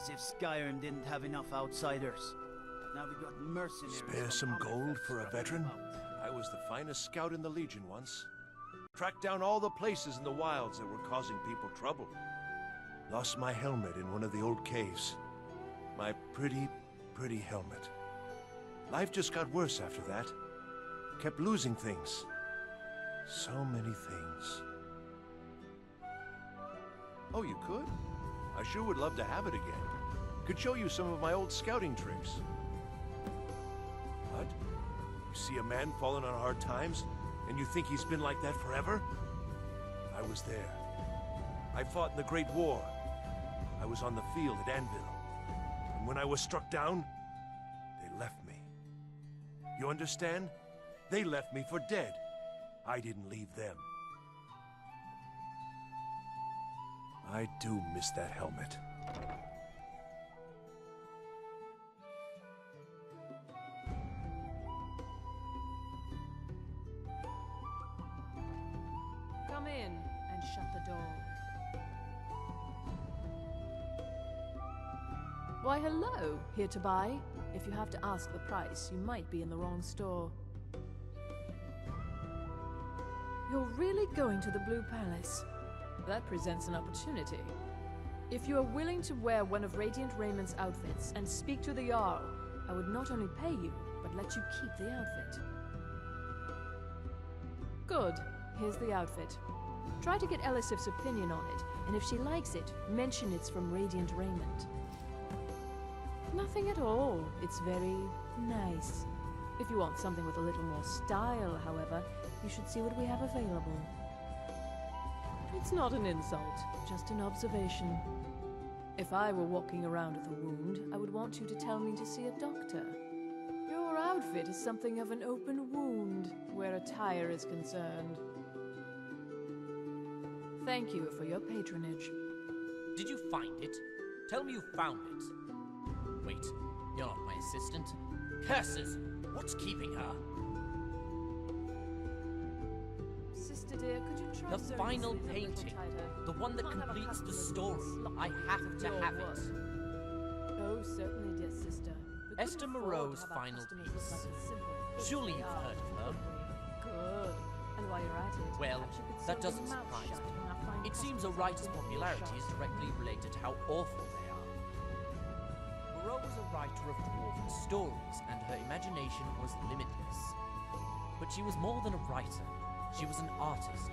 As if Skyrim didn't have enough outsiders. Now we got mercenaries. Spare from some gold Haafingar for a scouting veteran? about. I was the finest scout in the Legion once. Tracked down all the places in the wilds that were causing people trouble. Lost my helmet in one of the old caves. My pretty, pretty helmet. Life just got worse after that. Kept losing things. So many things. Oh, you could? I sure would love to have it again. Could show you some of my old scouting tricks. What? You see a man falling on hard times, and you think he's been like that forever? I was there. I fought in the Great War. I was on the field at Anvil. And when I was struck down, they left me. You understand? They left me for dead. I didn't leave them. I do miss that helmet. Come in and shut the door. Why, hello. Here to buy? If you have to ask the price, you might be in the wrong store. You're really going to the Blue Palace? That presents an opportunity. If you are willing to wear one of Radient Raiment's outfits and speak to the Jarl, I would not only pay you, but let you keep the outfit. Good. Here's the outfit. Try to get Elisif's opinion on it, and if she likes it, mention it's from Radient Raiment. Nothing at all. It's very nice. If you want something with a little more style, however, you should see what we have available. It's not an insult, just an observation. If I were walking around with a wound, I would want you to tell me to see a doctor. Your outfit is something of an open wound, where attire is concerned. Thank you for your patronage. Did you find it? Tell me you found it. Wait, you're not my assistant. Curses! What's keeping her? Sister dear, could you try The sewing final sleeves a little painting. tighter? The one that Can't have a completes the customer's story. sloppy I have to your have work. it. Oh, certainly, dear sister. We couldn't Esther afford Moreau's to have our final customers look piece. like a simple piece Surely they you've are, heard of her. could we? Good. And while you're at it, Well, perhaps you could that sew doesn't your mouth surprise shut me. when our fine It seems a customers writer's are in popularity earshot. is directly related to how awful they are. Moreau was a writer of dwarven stories, and her imagination was limitless. But she was more than a writer. She was an artist.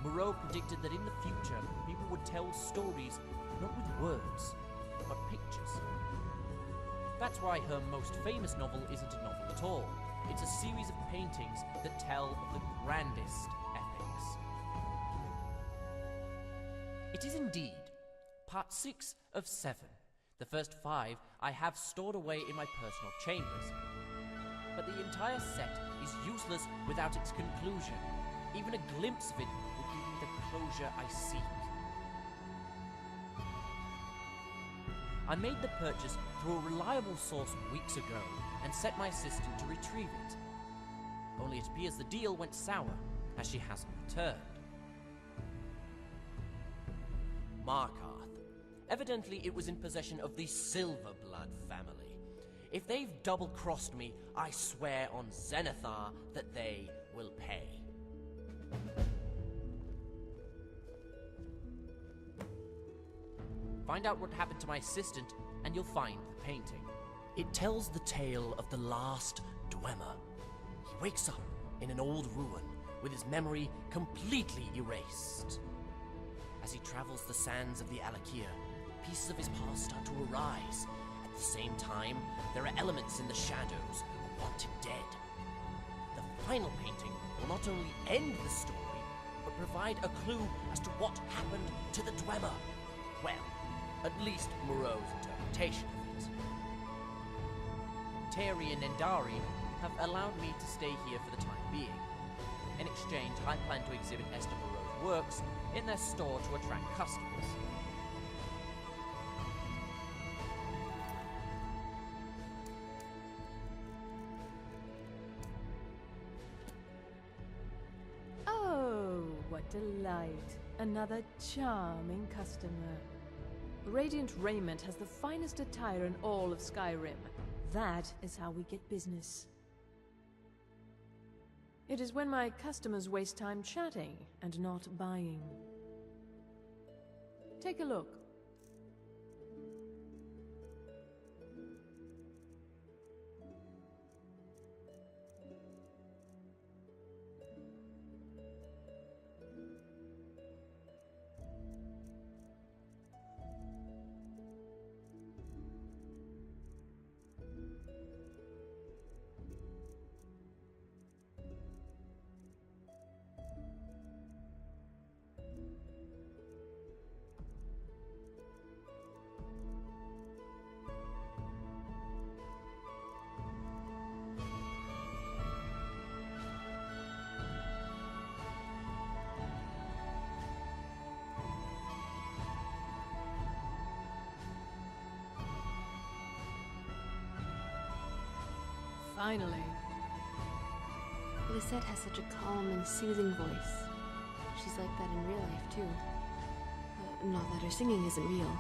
Moreau predicted that in the future, people would tell stories not with words, but pictures. That's why her most famous novel isn't a novel at all. It's a series of paintings that tell of the grandest epics. It is indeed part 6 of 7. The first 5 I have stored away in my personal chambers. But the entire set is useless without its conclusion. Even a glimpse of it will give me the closure I seek. I made the purchase through a reliable source weeks ago and set my assistant to retrieve it. Only it appears the deal went sour, as she hasn't returned. Markarth. Evidently it was in possession of the Silverblood family. If they've double-crossed me, I swear on Zenithar that they will pay. Find out what happened to my assistant, and you'll find the painting. It tells the tale of the last Dwemer. He wakes up in an old ruin, with his memory completely erased. As he travels the sands of the Alakir, pieces of his past start to arise. At the same time, there are elements in the shadows who want him dead. The final painting will not only end the story, but provide a clue as to what happened to the Dwemer. Well, at least Moreau's interpretation of it. Taarie and Nendari have allowed me to stay here for the time being. In exchange, I plan to exhibit Esther Moreau's works in their store to attract customers. Oh, what delight. Another charming customer. Radiant Raiment has the finest attire in all of Skyrim. That is how we get business. It is when my customers waste time chatting and not buying. Take a look. Finally. Lisette has such a calm and soothing voice. She's like that in real life, too. Not that her singing isn't real.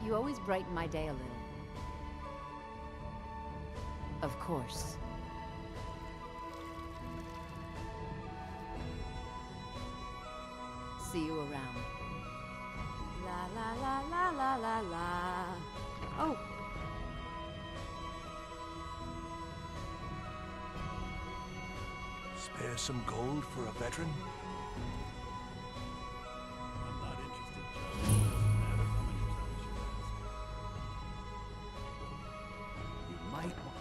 You always brighten my day a little. Of course. See you around. La la la la la la la. Oh. Spare some gold for a veteran? I'm not interested, Joe. It doesn't matter how many times you ask. You might want...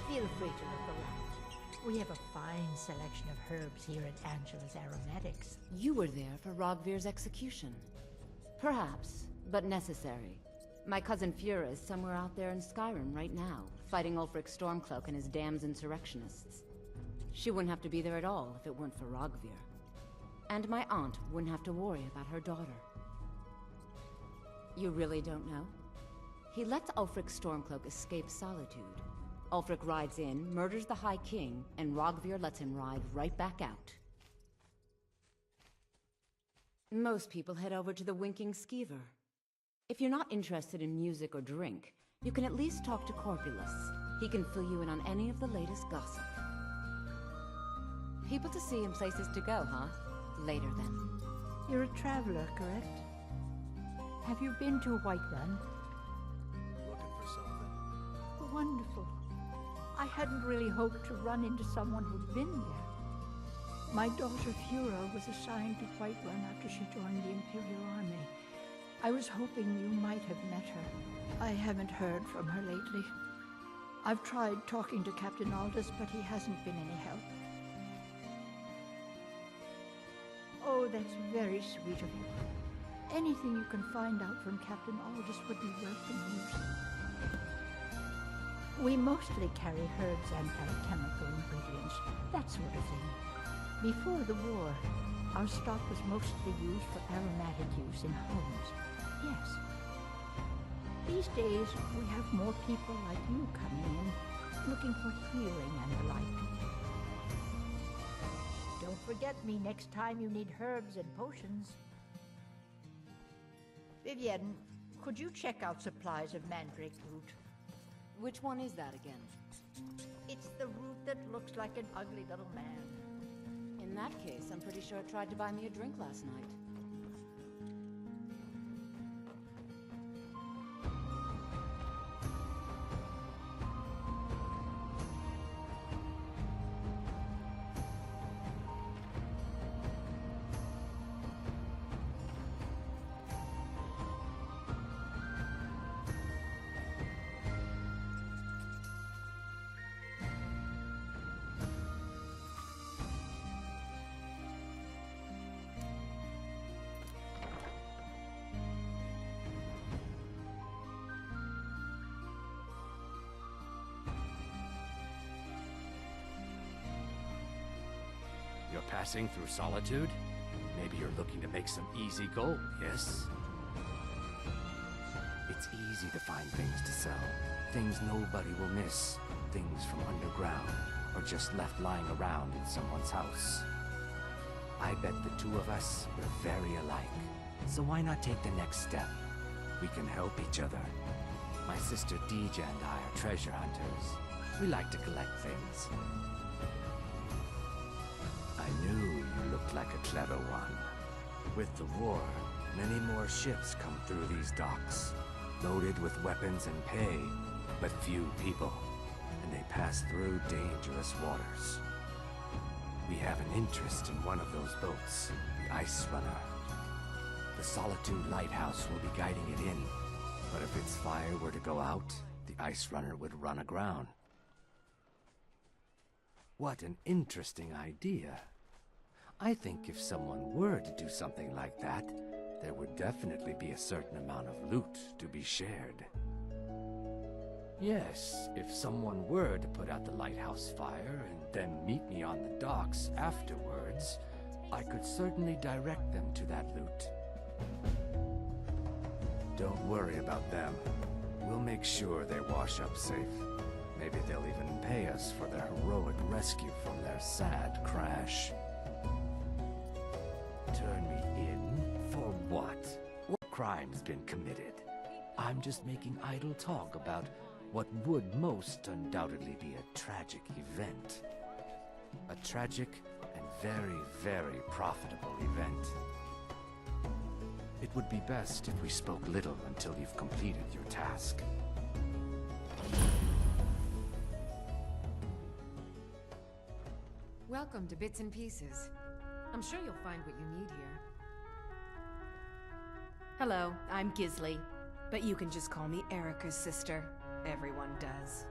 Feel free to look around. We have a fine selection of herbs here at Angela's Aromatics. You were there for Rogvir's execution. Perhaps, but necessary. My cousin Fura is somewhere out there in Skyrim right now, fighting Ulfric Stormcloak and his damned insurrectionists. She wouldn't have to be there at all if it weren't for Rogvir. And my aunt wouldn't have to worry about her daughter. You really don't know? He lets Ulfric Stormcloak escape Solitude. Ulfric rides in, murders the High King, and Rogvir lets him ride right back out. Most people head over to the Winking Skeever. If you're not interested in music or drink, you can at least talk to Corpulus. He can fill you in on any of the latest gossip. People to see and places to go, huh? Later then. You're a traveler, correct? Have you been to Whiterun? Looking for something? Wonderful. I hadn't really hoped to run into someone who'd been there. My daughter Fura was assigned to Whiterun after she joined the Imperial Army. I was hoping you might have met her. I haven't heard from her lately. I've tried talking to Captain Aldous, but he hasn't been any help. Oh, that's very sweet of you. Anything you can find out from Captain Aldous would be welcome news. We mostly carry herbs and alchemical ingredients, that sort of thing. Before the war, our stock was mostly used for aromatic use in homes. Yes. These days, we have more people like you coming in, looking for healing and the like. Don't forget me next time you need herbs and potions. Vivienne, could you check out supplies of mandrake root? Which one is that again? It's the root that looks like an ugly little man. In that case, I'm pretty sure it tried to buy me a drink last night. passing through Solitude? Maybe you're looking to make some easy gold, yes? It's easy to find things to sell. Things nobody will miss. Things from underground, or just left lying around in someone's house. I bet the two of us are very alike. So why not take the next step? We can help each other. My sister Deeja and I are treasure hunters. We like to collect things. I knew you looked like a clever one. With the war, many more ships come through these docks, loaded with weapons and pay, but few people, and they pass through dangerous waters. We have an interest in one of those boats, the Ice Runner. The Solitude Lighthouse will be guiding it in, but if its fire were to go out, the Ice Runner would run aground. What an interesting idea. I think if someone were to do something like that, there would definitely be a certain amount of loot to be shared. Yes, if someone were to put out the lighthouse fire and then meet me on the docks afterwards, I could certainly direct them to that loot. Don't worry about them. We'll make sure they wash up safe. Maybe they'll even pay us for their heroic rescue from their sad crash. Turn me in? For what? What crime's been committed? I'm just making idle talk about what would most undoubtedly be a tragic event. A tragic and very, very profitable event. It would be best if we spoke little until you've completed your task. Welcome to Bits and Pieces. I'm sure you'll find what you need here. Hello, I'm Gisley, but you can just call me Erica's sister. Everyone does.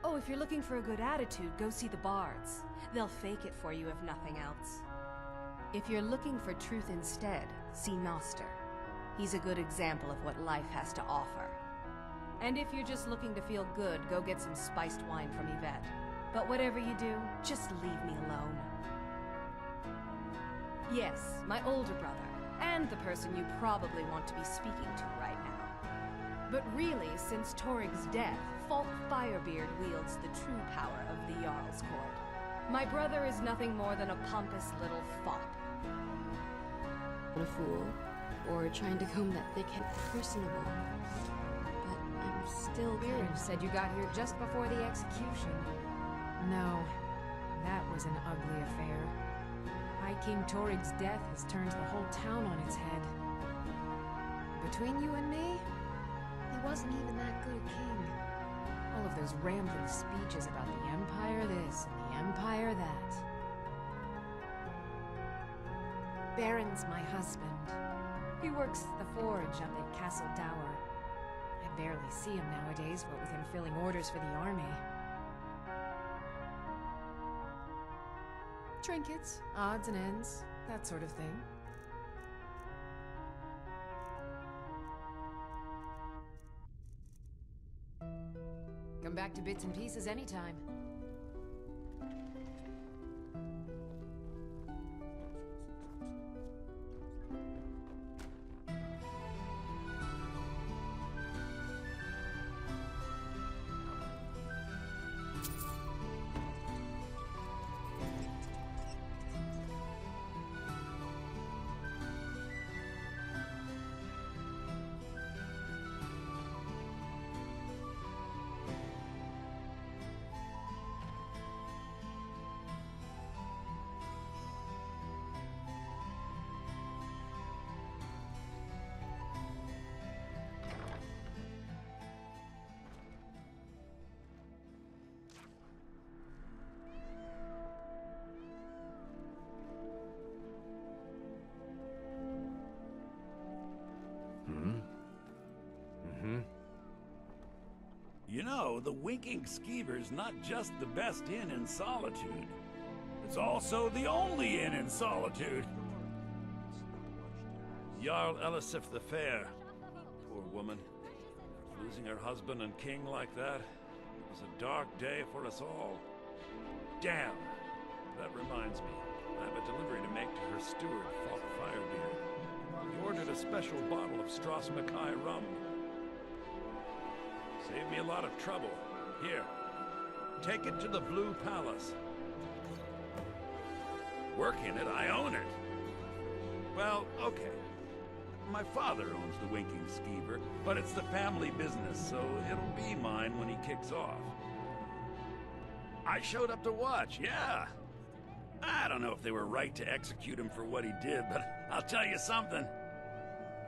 Oh, if you're looking for a good attitude, go see the bards. They'll fake it for you if nothing else. If you're looking for truth instead, see Noster. He's a good example of what life has to offer. And if you're just looking to feel good, go get some spiced wine from Yvette. But whatever you do, just leave me alone. Yes, my older brother, and the person you probably want to be speaking to right now. But really, since Torig's death, Falk Firebeard wields the true power of the Jarl's court. My brother is nothing more than a pompous little fop. A fool, or trying to comb that thick head personable. But I'm still Beard said you got here just before the execution. No, that was an ugly affair. High King Torig's death has turned the whole town on its head. Between you and me, he wasn't even that good a king. All of those rambling speeches about the Empire this and the Empire that. Baron's my husband. He works the forge up at Castle Dower. I barely see him nowadays, what with him filling orders for the army. Trinkets, odds and ends, that sort of thing. Come back to Bits and Pieces anytime. You know, the Winking Skeever's not just the best inn in Solitude. It's also the only inn in Solitude. Jarl Elisif the Fair. Poor woman. Losing her husband and king like that. It was a dark day for us all. Damn! That reminds me. I have a delivery to make to her steward, Falk Firebeard. He ordered a special bottle of Strass Mackay rum. Saved me a lot of trouble. Here, take it to the Blue Palace. Work in it, I own it. Well, okay. My father owns the Winking Skeever, but it's the family business, so it'll be mine when he kicks off. I showed up to watch, yeah. I don't know if they were right to execute him for what he did, but I'll tell you something.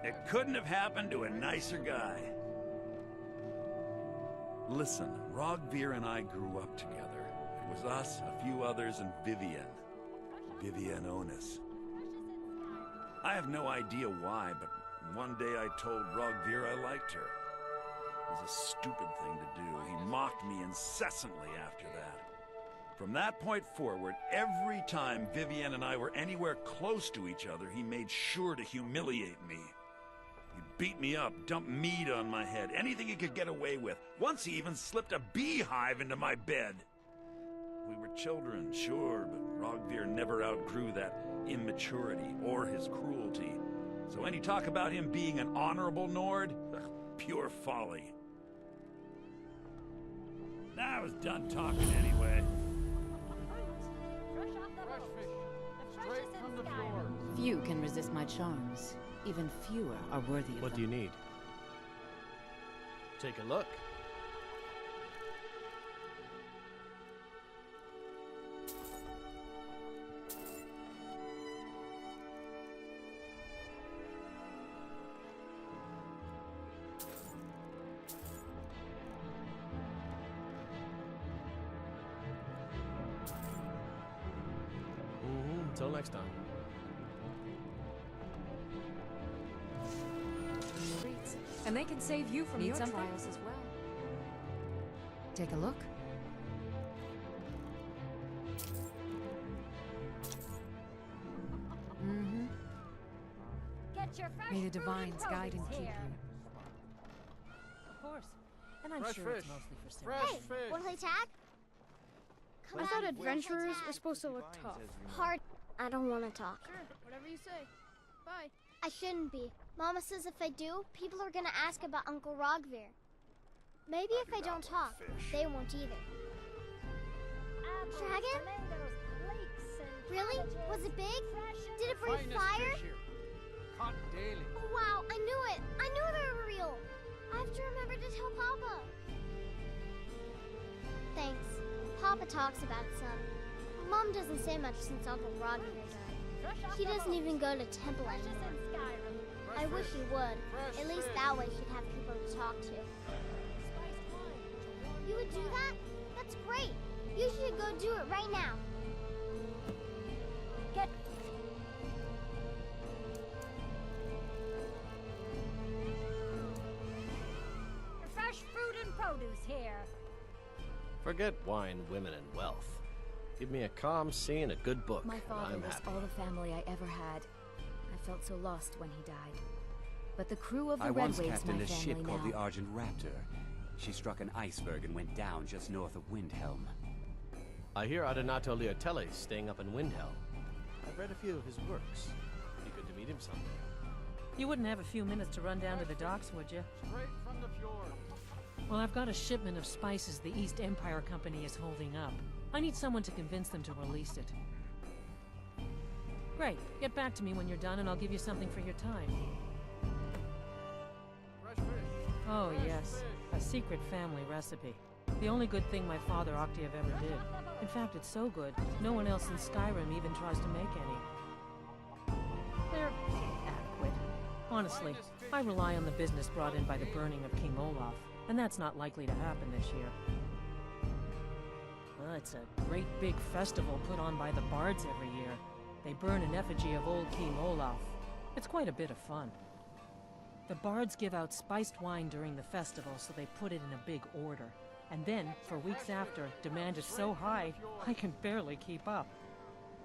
It couldn't have happened to a nicer guy. Listen, Rogvir and I grew up together. It was us, a few others, and Vivian. Vivian Onus. I have no idea why, but one day I told Rogvir I liked her. It was a stupid thing to do. He mocked me incessantly after that. From that point forward, every time Vivian and I were anywhere close to each other, he made sure to humiliate me. He beat me up, dumped meat on my head, anything he could get away with. Once he even slipped a beehive into my bed. We were children, sure, but Rogvir never outgrew that immaturity or his cruelty. So any talk about him being an honorable Nord? Pure folly. I was done talking anyway. Few can resist my charms. Even fewer are worthy of What them. do you need? Take a look. Until next time. And they can save you from Need your something? trials as well. Take a look. Mm-hmm. May the divines guide and keep you. Of course. And I'm Fresh sure fish. it's mostly for sale. Fresh Hey, fish. wanna play tag? Come I thought on, adventurers tag. were supposed to look tough. Hard. I don't want to talk. Sure, whatever you say. Bye. I shouldn't be. Mama says if I do, people are gonna ask about Uncle Rogvir. Maybe if I don't talk, they won't either. Dragon? Really? Was it big? Did it breathe fire? Caught daily. Oh wow, I knew it! I knew they were real! I have to remember to tell Papa. Thanks. Papa talks about it some. Mom doesn't say much since Uncle Rogvir died. He doesn't even go to temple anymore. I wish he would. At least that way she'd have people to talk to. You would do that? That's great. You should go do it right now. Get... Fresh fruit and produce here. Forget wine, women, and wealth. Give me a calm sea and a good book, My father and I'm was happy. all the family I ever had. I felt so lost when he died. But the crew of the I Red once Wave's captained my a family ship called now. the Argent Raptor. She struck an iceberg and went down just north of Windhelm. I hear Adonato Leotelli's staying up in Windhelm. I've read a few of his works. Be good to meet him someday. You wouldn't have a few minutes to run down to the docks, would you? Straight from the fjord. Well, I've got a shipment of spices the East Empire Company is holding up. I need someone to convince them to release it. Great. Get back to me when you're done and I'll give you something for your time. Fresh fish. Oh, yes. A secret family recipe. The only good thing my father Octave ever did. In fact, it's so good, no one else in Skyrim even tries to make any. They're adequate. Honestly, I rely on the business brought in by the burning of King Olaf, and that's not likely to happen this year. Well, it's a great big festival put on by the bards every year. They burn an effigy of old King Olaf. It's quite a bit of fun. The bards give out spiced wine during the festival, so they put it in a big order. And then, for weeks after, demand is so high, I can barely keep up.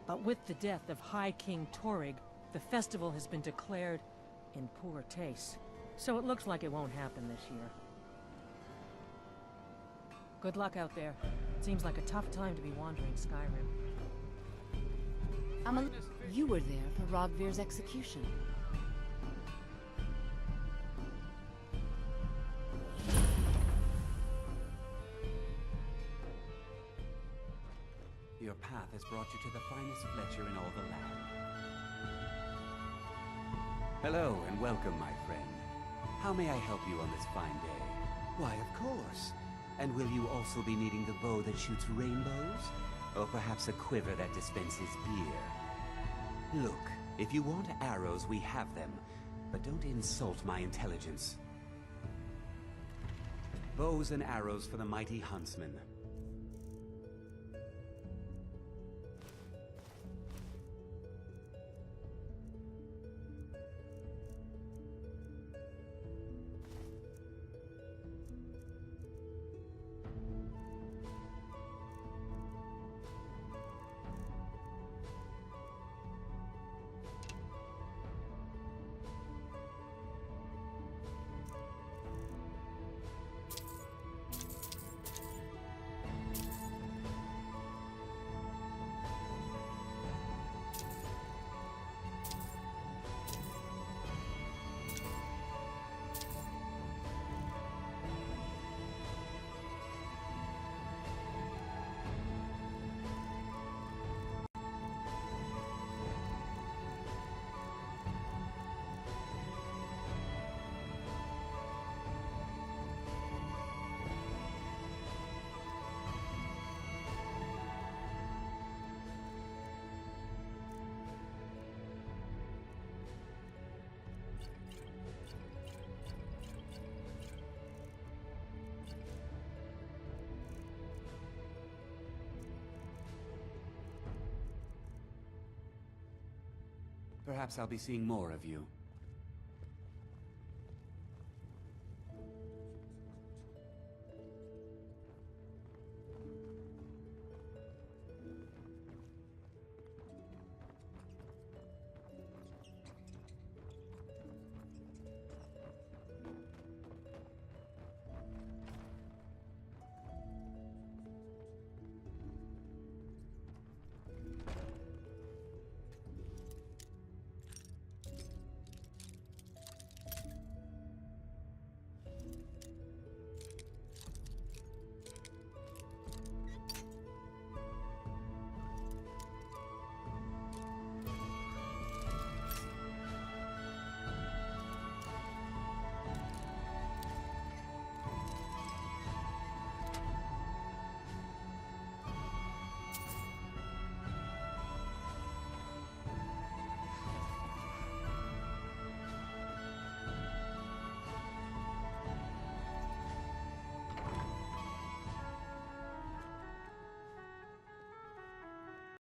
But with the death of High King Taarie, the festival has been declared in poor taste. So it looks like it won't happen this year. Good luck out there. Seems like a tough time to be wandering Skyrim. You were there for Rogvir's execution. Your path has brought you to the finest fletcher in all the land. Hello and welcome, my friend. How may I help you on this fine day? Why, of course. And will you also be needing the bow that shoots rainbows? Or perhaps a quiver that dispenses beer? Look, if you want arrows, we have them. But don't insult my intelligence. Bows and arrows for the mighty huntsman. Perhaps I'll be seeing more of you.